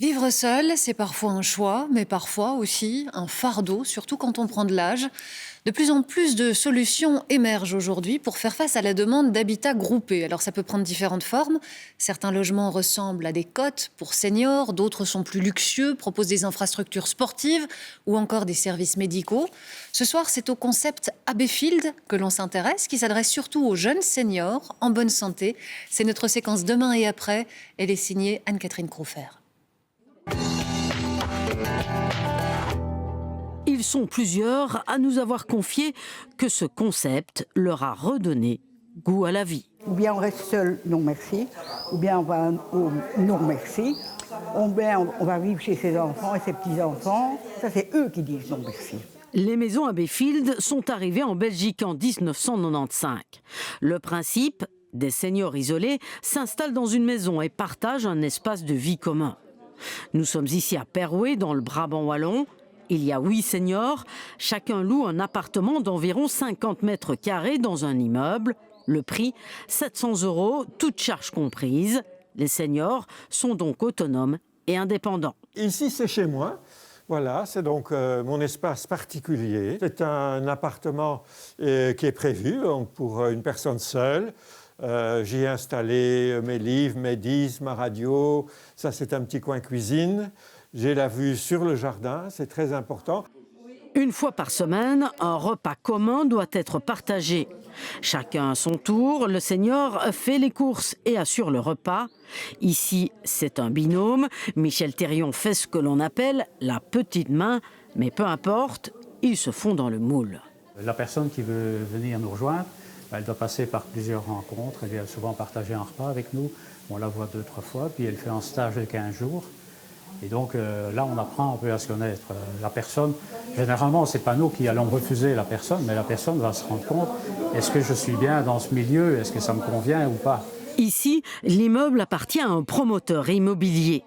Vivre seul, c'est parfois un choix, mais parfois aussi un fardeau, surtout quand on prend de l'âge. De plus en plus de solutions émergent aujourd'hui pour faire face à la demande d'habitat groupé. Alors ça peut prendre différentes formes. Certains logements ressemblent à des cotes pour seniors, d'autres sont plus luxueux, proposent des infrastructures sportives ou encore des services médicaux. Ce soir, c'est au concept Abbeyfield que l'on s'intéresse, qui s'adresse surtout aux jeunes seniors en bonne santé. C'est notre séquence Demain et après. Elle est signée Anne-Catherine Crouffer. Ils sont plusieurs à nous avoir confié que ce concept leur a redonné goût à la vie. Ou bien on reste seul, non merci, ou bien on va au non merci, ou bien on va vivre chez ses enfants et ses petits-enfants. Ça, c'est eux qui disent non merci. Les maisons Abbeyfield sont arrivées en Belgique en 1995. Le principe, des seniors isolés s'installent dans une maison et partagent un espace de vie commun. Nous sommes ici à Perouet, dans le Brabant wallon. Il y a 8 seniors. Chacun loue un appartement d'environ 50 mètres carrés dans un immeuble. Le prix, 700 €, toutes charges comprises. Les seniors sont donc autonomes et indépendants. Ici, c'est chez moi. Voilà, c'est donc mon espace particulier. C'est un appartement qui est prévu donc, pour une personne seule. J'y ai installé mes livres, mes disques, ma radio. Ça, c'est un petit coin cuisine. J'ai la vue sur le jardin, c'est très important. Une fois par semaine, un repas commun doit être partagé. Chacun à son tour, le senior fait les courses et assure le repas. Ici, c'est un binôme. Michel Thérion fait ce que l'on appelle la petite main, mais peu importe, ils se font dans le moule. La personne qui veut venir nous rejoindre, elle doit passer par plusieurs rencontres. Elle vient souvent partager un repas avec nous. On la voit 2-3 fois, puis elle fait un stage de 15 jours. Et donc là, on apprend un peu à se connaître. La personne, généralement, ce n'est pas nous qui allons refuser la personne, mais la personne va se rendre compte, est-ce que je suis bien dans ce milieu, est-ce que ça me convient ou pas? Ici, l'immeuble appartient à un promoteur immobilier.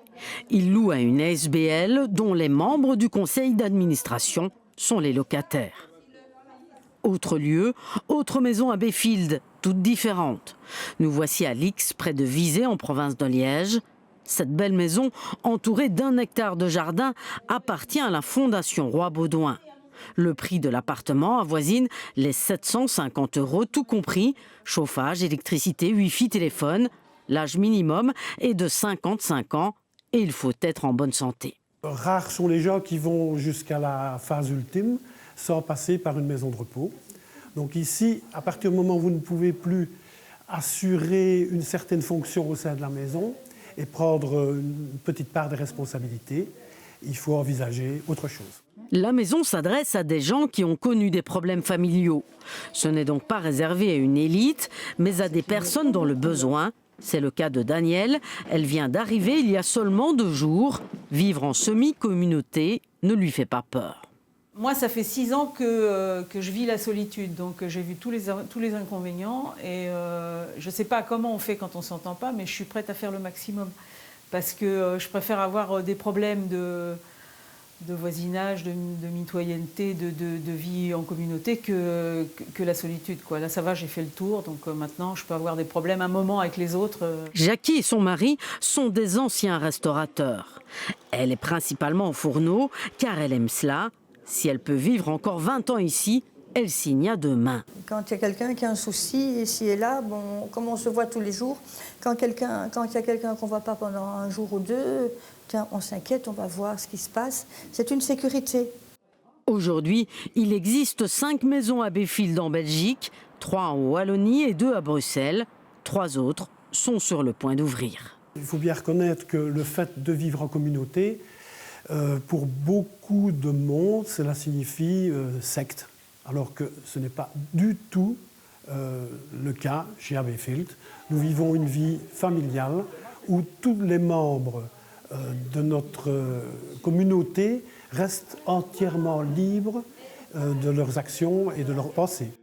Il loue à une ASBL dont les membres du conseil d'administration sont les locataires. Autre lieu, autre maison à Abbeyfield, toute différente. Nous voici à Lix, près de Visé, en province de Liège. Cette belle maison, entourée d'1 hectare de jardin, appartient à la Fondation Roi Baudouin. Le prix de l'appartement avoisine les 750 €, tout compris. Chauffage, électricité, wifi, téléphone. L'âge minimum est de 55 ans et il faut être en bonne santé. Rares sont les gens qui vont jusqu'à la phase ultime sans passer par une maison de repos. Donc ici, à partir du moment où vous ne pouvez plus assurer une certaine fonction au sein de la maison, et prendre une petite part de responsabilité, il faut envisager autre chose. La maison s'adresse à des gens qui ont connu des problèmes familiaux. Ce n'est donc pas réservé à une élite, mais à des personnes dans le besoin. C'est le cas de Danielle. Elle vient d'arriver il y a seulement 2 jours. Vivre en semi-communauté ne lui fait pas peur. Moi, ça fait 6 ans que je vis la solitude, donc j'ai vu tous les inconvénients et je ne sais pas comment on fait quand on ne s'entend pas, mais je suis prête à faire le maximum parce que je préfère avoir des problèmes de voisinage, de mitoyenneté, de vie en communauté que la solitude, quoi. Là, ça va, j'ai fait le tour, donc maintenant, je peux avoir des problèmes un moment avec les autres. Jackie et son mari sont des anciens restaurateurs. Elle est principalement au fourneau, car elle aime cela. Si elle peut vivre encore 20 ans ici, elle signe à 2 mains. Quand il y a quelqu'un qui a un souci, ici et là, bon, comme on se voit tous les jours, quand il y a quelqu'un qu'on ne voit pas pendant 1 jour ou 2, tiens, on s'inquiète, on va voir ce qui se passe. C'est une sécurité. Aujourd'hui, il existe 5 maisons Abbeyfield en Belgique, 3 en Wallonie et 2 à Bruxelles. 3 autres sont sur le point d'ouvrir. Il faut bien reconnaître que le fait de vivre en communauté, pour beaucoup de monde, cela signifie secte, alors que ce n'est pas du tout le cas chez Abbeyfield. Nous vivons une vie familiale où tous les membres de notre communauté restent entièrement libres de leurs actions et de leurs pensées.